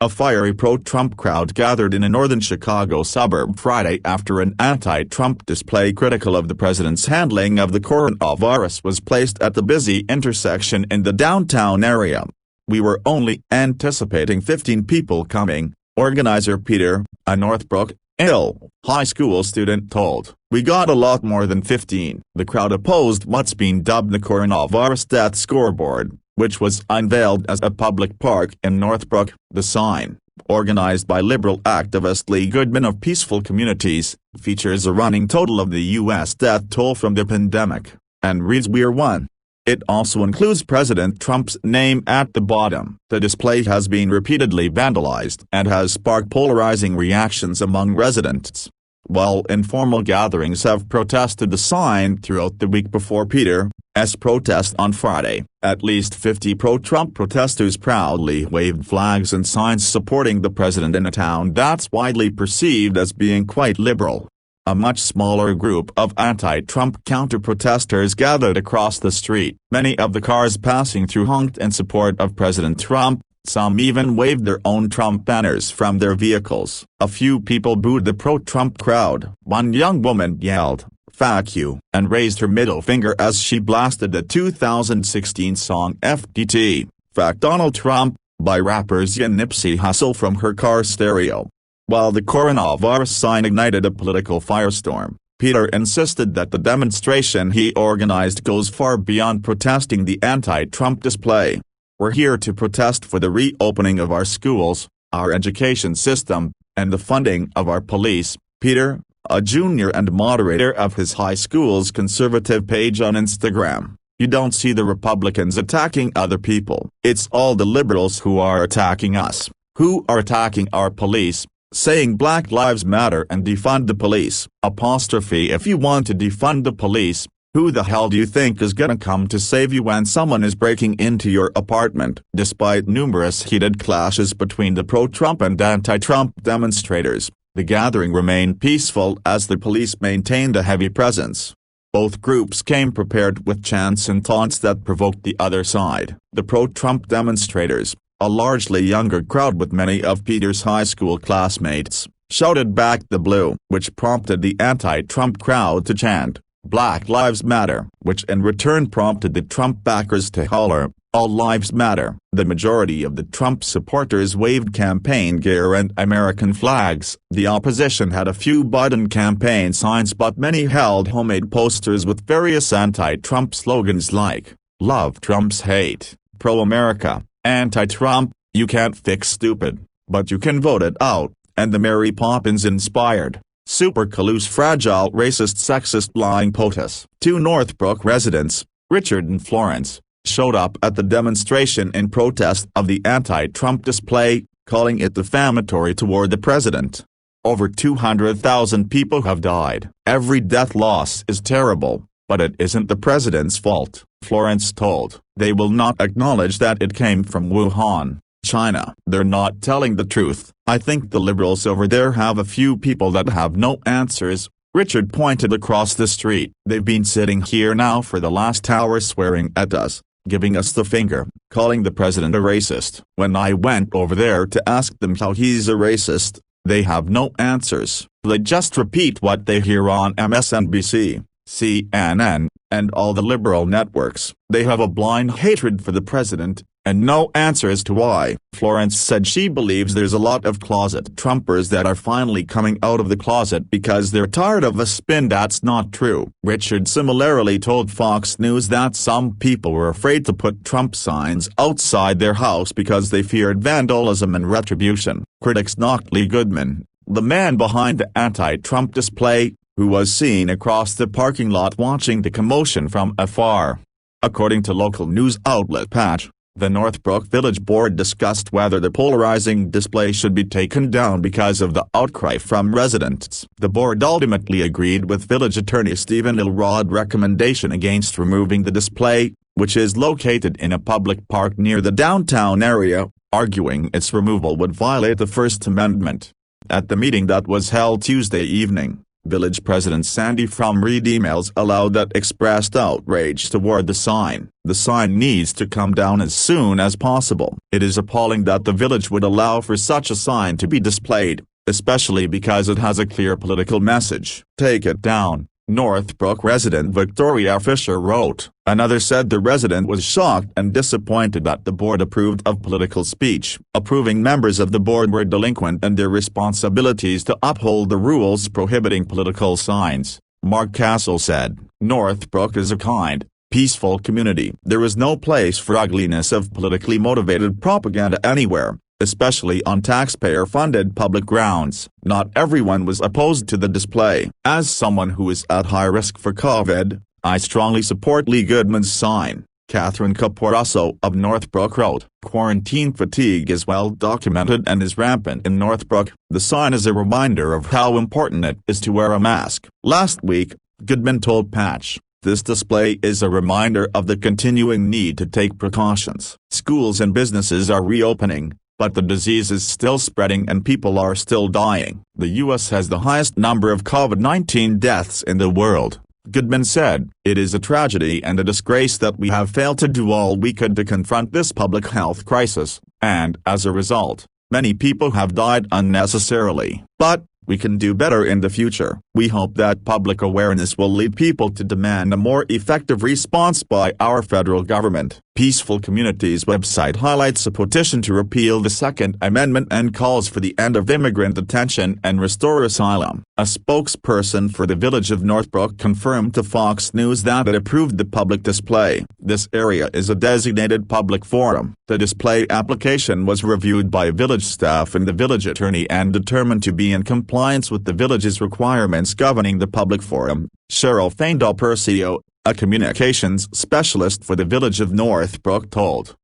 A fiery pro-Trump crowd gathered in a northern Chicago suburb Friday after an anti-Trump display critical of the president's handling of the coronavirus was placed at the busy intersection in the downtown area. "We were only anticipating 15 people coming," organizer Peter, a Northbrook, Ill. high school student told. "We got a lot more than 15." The crowd opposed what's been dubbed the coronavirus death scoreboard, which was unveiled as a public park in Northbrook. The sign, organized by liberal activist Lee Goodman of Peaceful Communities, features a running total of the U.S. death toll from the pandemic, and reads "We're one." It also includes President Trump's name at the bottom. The display has been repeatedly vandalized and has sparked polarizing reactions among residents. While informal gatherings have protested the sign throughout the week before Peter's protest on Friday, at least 50 pro-Trump protesters proudly waved flags and signs supporting the president in a town that's widely perceived as being quite liberal. A much smaller group of anti-Trump counter-protesters gathered across the street. Many of the cars passing through honked in support of President Trump. Some even waved their own Trump banners from their vehicles. A few people booed the pro-Trump crowd. One young woman yelled, "Fuck you," and raised her middle finger as she blasted the 2016 song FDT, Fuck Donald Trump, by rappers Ye and Nipsey Hussle from her car stereo. While the coronavirus sign ignited a political firestorm, Peter insisted that the demonstration he organized goes far beyond protesting the anti-Trump display. "We're here to protest for the reopening of our schools, our education system, and the funding of our police." Peter, a junior and moderator of his high school's conservative page on Instagram, "You don't see the Republicans attacking other people. It's all the liberals who are attacking us, who are attacking our police, saying Black Lives Matter and defund the police. If you want to defund the police, who the hell do you think is gonna come to save you when someone is breaking into your apartment?" Despite numerous heated clashes between the pro-Trump and anti-Trump demonstrators, the gathering remained peaceful as the police maintained a heavy presence. Both groups came prepared with chants and taunts that provoked the other side. The pro-Trump demonstrators, a largely younger crowd with many of Peter's high school classmates, shouted back the blue, which prompted the anti-Trump crowd to chant, "Black Lives Matter," which in return prompted the Trump backers to holler, "All lives matter." The majority of the Trump supporters waved campaign gear and American flags. The opposition had a few Biden campaign signs, but many held homemade posters with various anti-Trump slogans like, "Love Trump's hate," "Pro-America," "Anti-Trump," "You can't fix stupid, but you can vote it out," and the Mary Poppins-inspired, supercalifragilistic racist sexist lying POTUS. Two Northbrook residents, Richard and Florence, showed up at the demonstration in protest of the anti-Trump display, calling it defamatory toward the president. "Over 200,000 people have died. Every death loss is terrible, but it isn't the president's fault," Florence told. "They will not acknowledge that it came from Wuhan, China. They're not telling the truth. I think the liberals over there have a few people that have no answers." Richard pointed across the street. "They've been sitting here now for the last hour swearing at us, giving us the finger, calling the president a racist. When I went over there to ask them how he's a racist, they have no answers. They just repeat what they hear on MSNBC, CNN, and all the liberal networks. They have a blind hatred for the president, and no answer as to why." Florence said she believes there's a lot of closet Trumpers that are finally coming out of the closet because they're tired of a spin that's not true. Richard similarly told Fox News that some people were afraid to put Trump signs outside their house because they feared vandalism and retribution. Critics knocked Lee Goodman, the man behind the anti-Trump display, who was seen across the parking lot watching the commotion from afar. According to local news outlet Patch, the Northbrook Village Board discussed whether the polarizing display should be taken down because of the outcry from residents. The board ultimately agreed with village attorney Stephen Ilrod's recommendation against removing the display, which is located in a public park near the downtown area, arguing its removal would violate the First Amendment. At the meeting that was held Tuesday evening, Village President Sandy from read emails aloud that expressed outrage toward the sign. The sign needs to come down as soon as possible. It is appalling that the village would allow for such a sign to be displayed, especially because it has a clear political message. Take it down, Northbrook resident Victoria Fisher wrote. Another said the resident was shocked and disappointed that the board approved of political speech. Approving members of the board were delinquent in their responsibilities to uphold the rules prohibiting political signs, Mark Castle said. Northbrook is a kind, peaceful community. There is no place for ugliness of politically motivated propaganda anywhere, especially on taxpayer-funded public grounds. Not everyone was opposed to the display. As someone who is at high risk for COVID, I strongly support Lee Goodman's sign, Catherine Caporaso of Northbrook wrote. Quarantine fatigue is well documented and is rampant in Northbrook. The sign is a reminder of how important it is to wear a mask. Last week, Goodman told Patch, this display is a reminder of the continuing need to take precautions. Schools and businesses are reopening, but the disease is still spreading and people are still dying. The U.S. has the highest number of COVID-19 deaths in the world, Goodman said. It is a tragedy and a disgrace that we have failed to do all we could to confront this public health crisis, and, as a result, many people have died unnecessarily. But we can do better in the future. We hope that public awareness will lead people to demand a more effective response by our federal government. Peaceful Communities website highlights a petition to repeal the Second Amendment and calls for the end of immigrant detention and restore asylum. A spokesperson for the village of Northbrook confirmed to Fox News that it approved the public display. This area is a designated public forum. The display application was reviewed by village staff and the village attorney and determined to be in compliance with the village's requirements governing the public forum, Cheryl Faindall-Percio, a communications specialist for the village of Northbrook told